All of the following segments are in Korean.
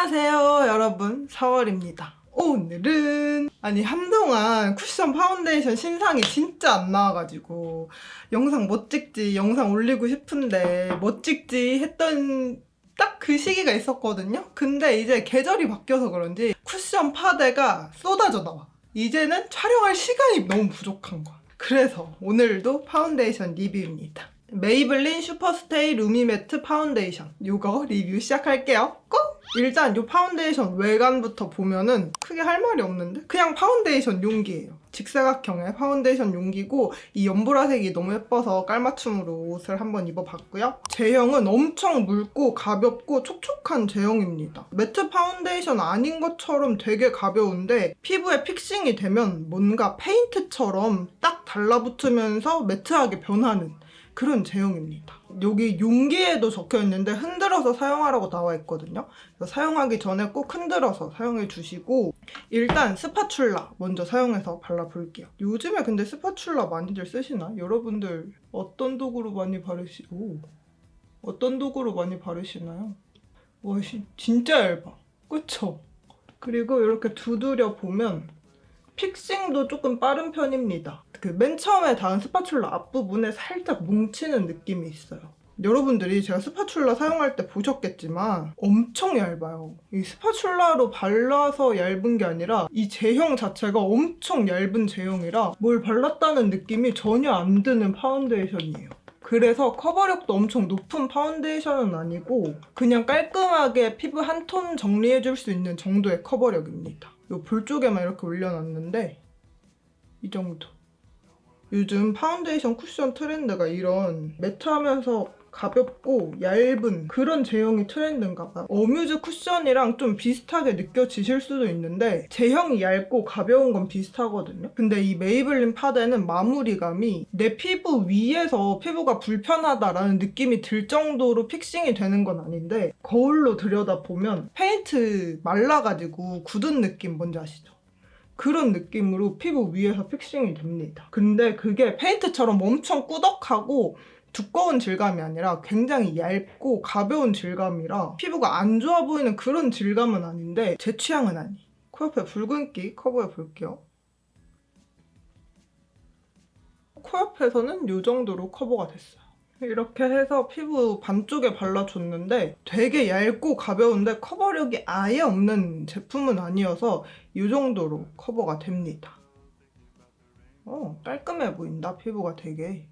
안녕하세요 여러분, 4월입니다. 오늘은 한동안 쿠션 파운데이션 신상이 진짜 안 나와가지고 영상 뭐 찍지, 영상 올리고 싶은데 뭐 찍지 했던 딱 그 시기가 있었거든요. 근데 이제 계절이 바뀌어서 그런지 쿠션 파데가 쏟아져 나와. 이제는 촬영할 시간이 너무 부족한 거야. 그래서 오늘도 파운데이션 리뷰입니다. 메이블린 슈퍼스테이 루미매트 파운데이션, 이거 리뷰 시작할게요. 고! 일단 이 파운데이션 외관부터 보면은 크게 할 말이 없는데 그냥 파운데이션 용기예요. 직사각형의 파운데이션 용기고 이 연보라색이 너무 예뻐서 깔맞춤으로 옷을 한번 입어봤고요. 제형은 엄청 묽고 가볍고 촉촉한 제형입니다. 매트 파운데이션 아닌 것처럼 되게 가벼운데 피부에 픽싱이 되면 뭔가 페인트처럼 딱 달라붙으면서 매트하게 변하는 그런 제형입니다. 여기 용기에도 적혀있는데 흔들어서 사용하라고 나와 있거든요. 그래서 사용하기 전에 꼭 흔들어서 사용해 주시고, 일단 스파츌라 먼저 사용해서 발라볼게요. 요즘에 근데 스파츌라 많이들 쓰시나? 여러분들 어떤 도구로 많이 바르시나요? 와, 진짜 얇아. 그쵸? 그리고 이렇게 두드려 보면 픽싱도 조금 빠른 편입니다. 그 맨 처음에 닿은 스파츌라 앞부분에 살짝 뭉치는 느낌이 있어요. 여러분들이 제가 스파츌라 사용할 때 보셨겠지만 엄청 얇아요. 이 스파츌라로 발라서 얇은 게 아니라 이 제형 자체가 엄청 얇은 제형이라 뭘 발랐다는 느낌이 전혀 안 드는 파운데이션이에요. 그래서 커버력도 엄청 높은 파운데이션은 아니고 그냥 깔끔하게 피부 한 톤 정리해줄 수 있는 정도의 커버력입니다. 요 볼 쪽에만 이렇게 올려놨는데 이 정도. 요즘 파운데이션 쿠션 트렌드가 이런 매트하면서 가볍고 얇은 그런 제형이 트렌드인가 봐요. 어뮤즈 쿠션이랑 좀 비슷하게 느껴지실 수도 있는데 제형이 얇고 가벼운 건 비슷하거든요. 근데 이 메이블린 파데는 마무리감이 내 피부 위에서 피부가 불편하다라는 느낌이 들 정도로 픽싱이 되는 건 아닌데 거울로 들여다보면 페인트 말라가지고 굳은 느낌 뭔지 아시죠? 그런 느낌으로 피부 위에서 픽싱이 됩니다. 근데 그게 페인트처럼 엄청 꾸덕하고 두꺼운 질감이 아니라 굉장히 얇고 가벼운 질감이라 피부가 안 좋아 보이는 그런 질감은 아닌데 제 취향은 아니에요. 코옆에 붉은기 커버해 볼게요. 코옆에서는 이 정도로 커버가 됐어요. 이렇게 해서 피부 반쪽에 발라줬는데 되게 얇고 가벼운데 커버력이 아예 없는 제품은 아니어서 이 정도로 커버가 됩니다. 깔끔해 보인다, 피부가 되게.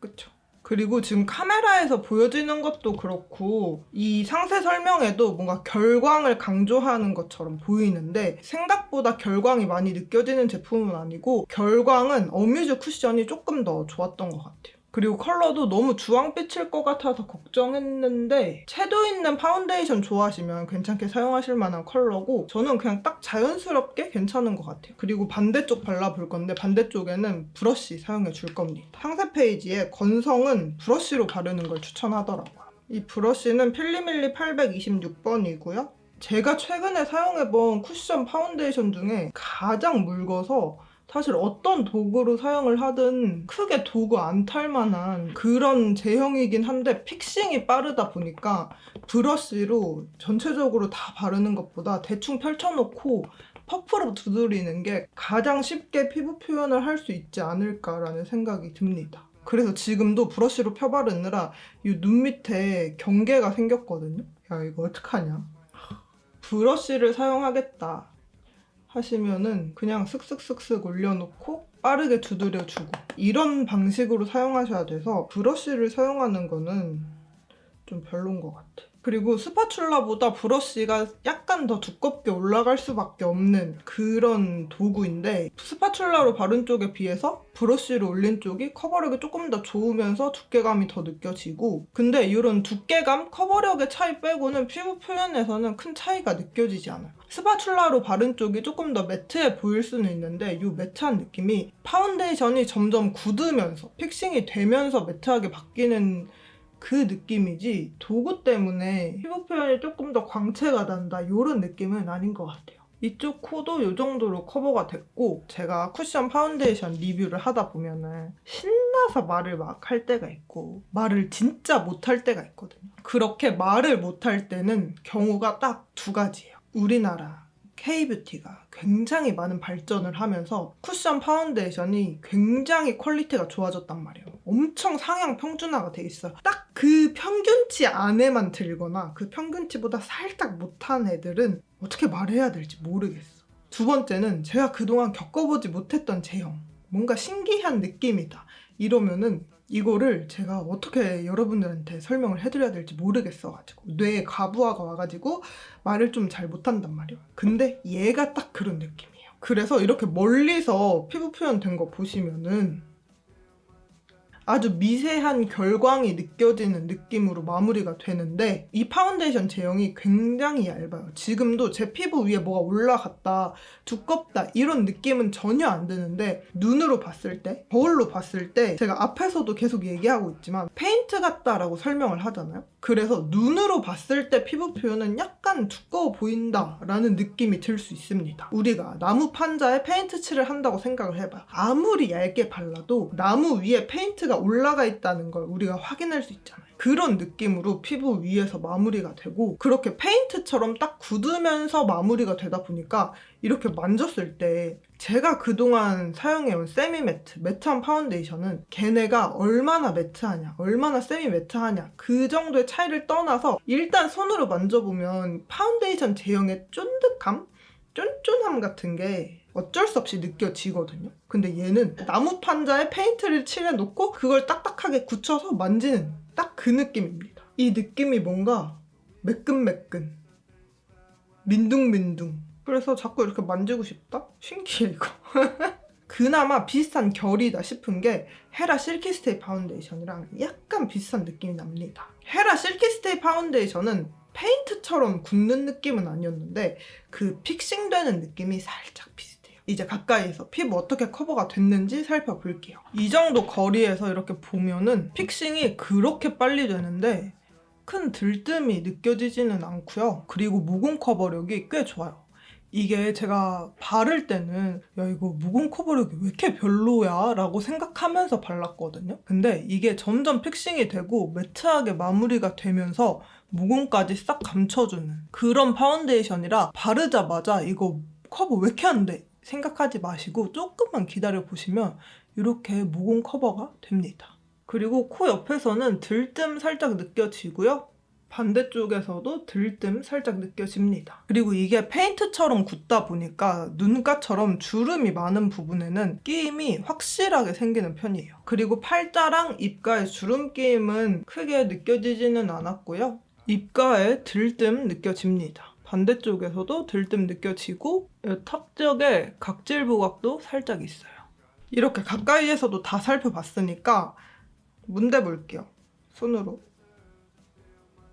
그쵸? 그리고 지금 카메라에서 보여지는 것도 그렇고 이 상세 설명에도 뭔가 결광을 강조하는 것처럼 보이는데 생각보다 결광이 많이 느껴지는 제품은 아니고 결광은 어뮤즈 쿠션이 조금 더 좋았던 것 같아요. 그리고 컬러도 너무 주황빛일 것 같아서 걱정했는데 채도 있는 파운데이션 좋아하시면 괜찮게 사용하실 만한 컬러고 저는 그냥 딱 자연스럽게 괜찮은 것 같아요. 그리고 반대쪽 발라볼 건데 반대쪽에는 브러쉬 사용해 줄 겁니다. 상세 페이지에 건성은 브러쉬로 바르는 걸 추천하더라고요. 이 브러쉬는 필리밀리 826번이고요. 제가 최근에 사용해본 쿠션 파운데이션 중에 가장 묽어서 사실 어떤 도구로 사용을 하든 크게 도구 안 탈만한 그런 제형이긴 한데 픽싱이 빠르다 보니까 브러쉬로 전체적으로 다 바르는 것보다 대충 펼쳐놓고 퍼프로 두드리는 게 가장 쉽게 피부 표현을 할 수 있지 않을까라는 생각이 듭니다. 그래서 지금도 브러쉬로 펴바르느라 이 눈 밑에 경계가 생겼거든요. 야, 이거 어떡하냐. 브러쉬를 사용하겠다 하시면은 그냥 슥슥슥슥 올려놓고 빠르게 두드려주고 이런 방식으로 사용하셔야 돼서 브러쉬를 사용하는 거는 좀 별론 것 같아. 그리고 스파츌라보다 브러쉬가 약간 더 두껍게 올라갈 수밖에 없는 그런 도구인데 스파츌라로 바른 쪽에 비해서 브러쉬로 올린 쪽이 커버력이 조금 더 좋으면서 두께감이 더 느껴지고 근데 이런 두께감, 커버력의 차이 빼고는 피부 표현에서는 큰 차이가 느껴지지 않아요. 스파츌라로 바른 쪽이 조금 더 매트해 보일 수는 있는데 이 매트한 느낌이 파운데이션이 점점 굳으면서 픽싱이 되면서 매트하게 바뀌는 그 느낌이지 도구 때문에 피부 표현이 조금 더 광채가 난다 이런 느낌은 아닌 것 같아요. 이쪽 코도 이 정도로 커버가 됐고, 제가 쿠션 파운데이션 리뷰를 하다 보면은 신나서 말을 막 할 때가 있고 말을 진짜 못할 때가 있거든요. 그렇게 말을 못할 때는 경우가 딱 두 가지예요. 우리나라 K뷰티가 굉장히 많은 발전을 하면서 쿠션 파운데이션이 굉장히 퀄리티가 좋아졌단 말이에요. 엄청 상향 평준화가 돼 있어요. 딱 그 평균치 안에만 들거나 그 평균치보다 살짝 못한 애들은 어떻게 말해야 될지 모르겠어. 두 번째는 제가 그동안 겪어보지 못했던 제형, 뭔가 신기한 느낌이다 이러면은 이거를 제가 어떻게 여러분들한테 설명을 해드려야 될지 모르겠어가지고 뇌에 가부화가 와가지고 말을 좀 잘 못한단 말이에요. 근데 얘가 딱 그런 느낌이에요. 그래서 이렇게 멀리서 피부 표현된 거 보시면은 아주 미세한 결광이 느껴지는 느낌으로 마무리가 되는데, 이 파운데이션 제형이 굉장히 얇아요. 지금도 제 피부 위에 뭐가 올라갔다, 두껍다 이런 느낌은 전혀 안 드는데, 눈으로 봤을 때, 거울로 봤을 때 제가 앞에서도 계속 얘기하고 있지만 페인트 같다라고 설명을 하잖아요. 그래서 눈으로 봤을 때 피부 표현은 약간 두꺼워 보인다라는 느낌이 들 수 있습니다. 우리가 나무 판자에 페인트 칠을 한다고 생각을 해봐요. 아무리 얇게 발라도 나무 위에 페인트가 올라가 있다는 걸 우리가 확인할 수 있잖아요. 그런 느낌으로 피부 위에서 마무리가 되고, 그렇게 페인트처럼 딱 굳으면서 마무리가 되다 보니까 이렇게 만졌을 때 제가 그동안 사용해온 세미 매트, 매트한 파운데이션은 걔네가 얼마나 매트하냐, 얼마나 세미 매트하냐 그 정도의 차이를 떠나서 일단 손으로 만져보면 파운데이션 제형의 쫀득함? 쫀쫀함 같은 게 어쩔 수 없이 느껴지거든요. 근데 얘는 나무 판자에 페인트를 칠해놓고 그걸 딱딱하게 굳혀서 만지는 딱 그 느낌입니다. 이 느낌이 뭔가 매끈매끈, 민둥민둥. 그래서 자꾸 이렇게 만지고 싶다? 신기해 이거. 그나마 비슷한 결이다 싶은 게 헤라 실키스테이 파운데이션이랑 약간 비슷한 느낌이 납니다. 헤라 실키스테이 파운데이션은 페인트처럼 굳는 느낌은 아니었는데 그 픽싱되는 느낌이 살짝 비슷해요. 이제 가까이에서 피부 어떻게 커버가 됐는지 살펴볼게요. 이 정도 거리에서 이렇게 보면은 픽싱이 그렇게 빨리 되는데 큰 들뜸이 느껴지지는 않고요. 그리고 모공 커버력이 꽤 좋아요. 이게 제가 바를 때는 야 이거 모공 커버력이 왜 이렇게 별로야? 라고 생각하면서 발랐거든요. 근데 이게 점점 픽싱이 되고 매트하게 마무리가 되면서 모공까지 싹 감춰주는 그런 파운데이션이라 바르자마자 이거 커버 왜 이렇게 안 돼? 생각하지 마시고 조금만 기다려 보시면 이렇게 모공 커버가 됩니다. 그리고 코 옆에서는 들뜸 살짝 느껴지고요. 반대쪽에서도 들뜸 살짝 느껴집니다. 그리고 이게 페인트처럼 굳다 보니까 눈가처럼 주름이 많은 부분에는 끼임이 확실하게 생기는 편이에요. 그리고 팔자랑 입가의 주름 끼임은 크게 느껴지지는 않았고요. 입가에 들뜸 느껴집니다. 반대쪽에서도 들뜸 느껴지고 턱 쪽에 각질 부각도 살짝 있어요. 이렇게 가까이에서도 다 살펴봤으니까 문대 볼게요. 손으로.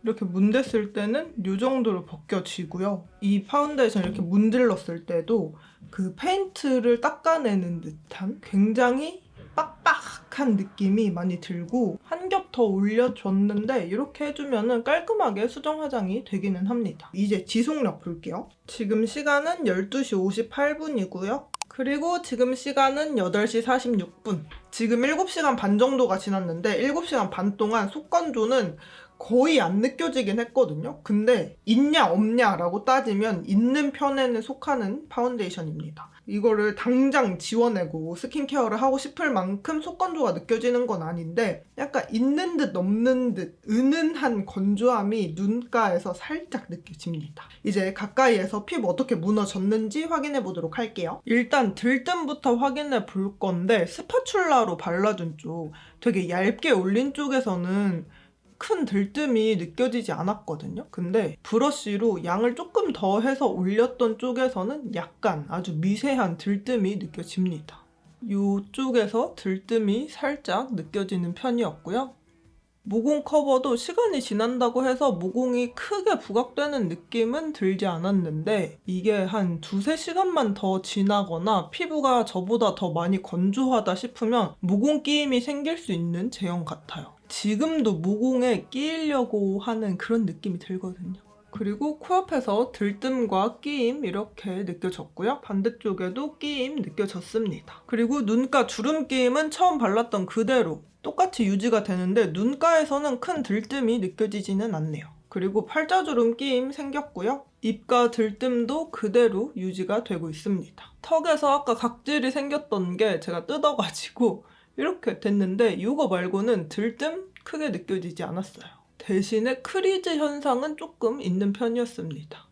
이렇게 문댔을 때는 이 정도로 벗겨지고요. 이 파운데이션 이렇게 문질렀을 때도 그 페인트를 닦아내는 듯한 굉장히 빡빡한 느낌이 많이 들고 한 겹 더 올려줬는데 이렇게 해주면 깔끔하게 수정 화장이 되기는 합니다. 이제 지속력 볼게요. 지금 시간은 12시 58분이고요. 그리고 지금 시간은 8시 46분. 지금 7시간 반 정도가 지났는데 7시간 반 동안 속건조는 거의 안 느껴지긴 했거든요. 근데 있냐 없냐라고 따지면 있는 편에는 속하는 파운데이션입니다. 이거를 당장 지워내고 스킨케어를 하고 싶을 만큼 속건조가 느껴지는 건 아닌데 약간 있는 듯 없는 듯 은은한 건조함이 눈가에서 살짝 느껴집니다. 이제 가까이에서 피부 어떻게 무너졌는지 확인해 보도록 할게요. 일단 들뜸부터 확인해 볼 건데 스파츌라로 발라준 쪽, 되게 얇게 올린 쪽에서는 큰 들뜸이 느껴지지 않았거든요. 근데 브러쉬로 양을 조금 더 해서 올렸던 쪽에서는 약간 아주 미세한 들뜸이 느껴집니다. 이쪽에서 들뜸이 살짝 느껴지는 편이었고요. 모공 커버도 시간이 지난다고 해서 모공이 크게 부각되는 느낌은 들지 않았는데 이게 한 2-3시간만 더 지나거나 피부가 저보다 더 많이 건조하다 싶으면 모공 끼임이 생길 수 있는 제형 같아요. 지금도 모공에 끼이려고 하는 그런 느낌이 들거든요. 그리고 코옆에서 들뜸과 끼임 이렇게 느껴졌고요. 반대쪽에도 끼임 느껴졌습니다. 그리고 눈가 주름 끼임은 처음 발랐던 그대로 똑같이 유지가 되는데 눈가에서는 큰 들뜸이 느껴지지는 않네요. 그리고 팔자주름 끼임 생겼고요. 입가 들뜸도 그대로 유지가 되고 있습니다. 턱에서 아까 각질이 생겼던 게 제가 뜯어가지고 이렇게 됐는데 이거 말고는 들뜸 크게 느껴지지 않았어요. 대신에 크리즈 현상은 조금 있는 편이었습니다.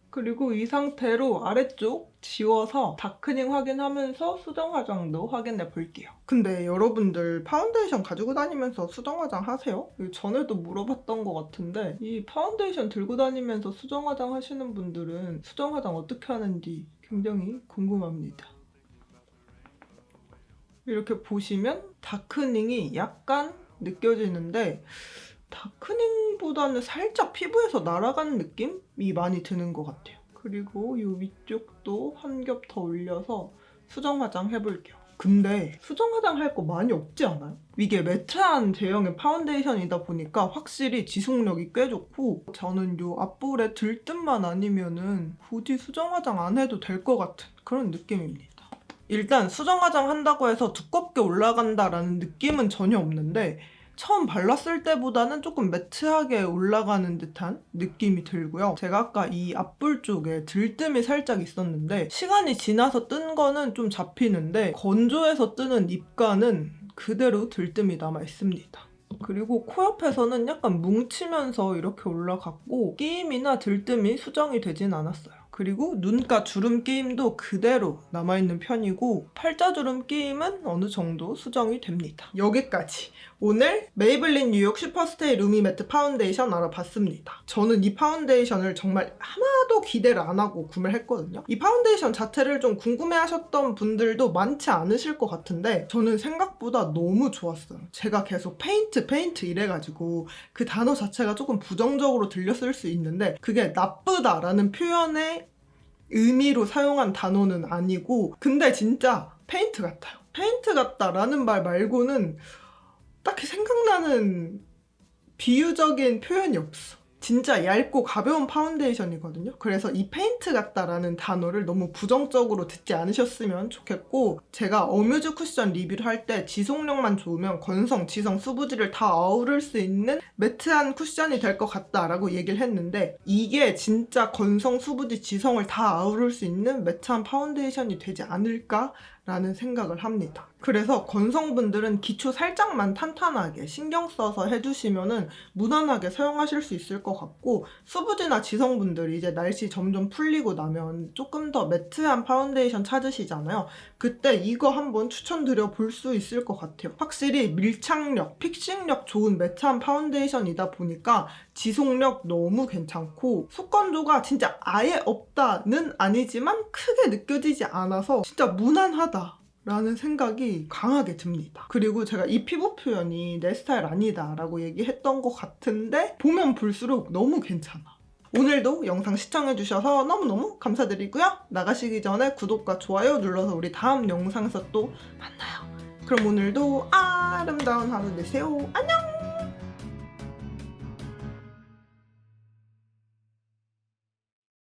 그리고 이 상태로 아래쪽 지워서 다크닝 확인하면서 수정 화장도 확인해 볼게요. 근데 여러분들 파운데이션 가지고 다니면서 수정 화장 하세요? 전에도 물어봤던 것 같은데 이 파운데이션 들고 다니면서 수정 화장 하시는 분들은 수정 화장 어떻게 하는지 굉장히 궁금합니다. 이렇게 보시면 다크닝이 약간 느껴지는데 다크닝보다는 살짝 피부에서 날아가는 느낌이 많이 드는 것 같아요. 그리고 이 위쪽도 한 겹 더 올려서 수정 화장 해볼게요. 근데 수정 화장 할 거 많이 없지 않아요? 이게 매트한 제형의 파운데이션이다 보니까 확실히 지속력이 꽤 좋고 저는 이 앞볼에 들뜸만 아니면은 굳이 수정 화장 안 해도 될 것 같은 그런 느낌입니다. 일단 수정 화장 한다고 해서 두껍게 올라간다라는 느낌은 전혀 없는데 처음 발랐을 때보다는 조금 매트하게 올라가는 듯한 느낌이 들고요. 제가 아까 이 앞볼 쪽에 들뜸이 살짝 있었는데 시간이 지나서 뜬 거는 좀 잡히는데 건조해서 뜨는 입가는 그대로 들뜸이 남아 있습니다. 그리고 코옆에서는 약간 뭉치면서 이렇게 올라갔고 끼임이나 들뜸이 수정이 되진 않았어요. 그리고 눈가 주름 끼임도 그대로 남아있는 편이고 팔자주름 끼임은 어느 정도 수정이 됩니다. 여기까지 오늘 메이블린 뉴욕 슈퍼스테이 루미 매트 파운데이션 알아봤습니다. 저는 이 파운데이션을 정말 하나도 기대를 안 하고 구매를 했거든요. 이 파운데이션 자체를 좀 궁금해하셨던 분들도 많지 않으실 것 같은데 저는 생각보다 너무 좋았어요. 제가 계속 페인트 이래가지고 그 단어 자체가 조금 부정적으로 들렸을 수 있는데 그게 나쁘다라는 표현의 의미로 사용한 단어는 아니고 근데 진짜 페인트 같아요. 페인트 같다라는 말 말고는 딱히 생각나는 비유적인 표현이 없어. 진짜 얇고 가벼운 파운데이션이거든요. 그래서 이 페인트 같다라는 단어를 너무 부정적으로 듣지 않으셨으면 좋겠고 제가 어뮤즈 쿠션 리뷰를 할 때 지속력만 좋으면 건성, 지성, 수부지를 다 아우를 수 있는 매트한 쿠션이 될 것 같다라고 얘기를 했는데 이게 진짜 건성, 수부지, 지성을 다 아우를 수 있는 매트한 파운데이션이 되지 않을까? 라는 생각을 합니다. 그래서 건성분들은 기초 살짝만 탄탄하게 신경 써서 해주시면은 무난하게 사용하실 수 있을 것 같고 수부지나 지성분들이 이제 날씨 점점 풀리고 나면 조금 더 매트한 파운데이션 찾으시잖아요. 그때 이거 한번 추천드려 볼 수 있을 것 같아요. 확실히 밀착력, 픽싱력 좋은 매트한 파운데이션이다 보니까 지속력 너무 괜찮고 속건조가 진짜 아예 없다는 아니지만 크게 느껴지지 않아서 진짜 무난하다 라는 생각이 강하게 듭니다. 그리고 제가 이 피부 표현이 내 스타일 아니다 라고 얘기했던 것 같은데 보면 볼수록 너무 괜찮아. 오늘도 영상 시청해주셔서 너무너무 감사드리고요. 나가시기 전에 구독과 좋아요 눌러서 우리 다음 영상에서 또 만나요. 그럼 오늘도 아름다운 하루 되세요. 안녕!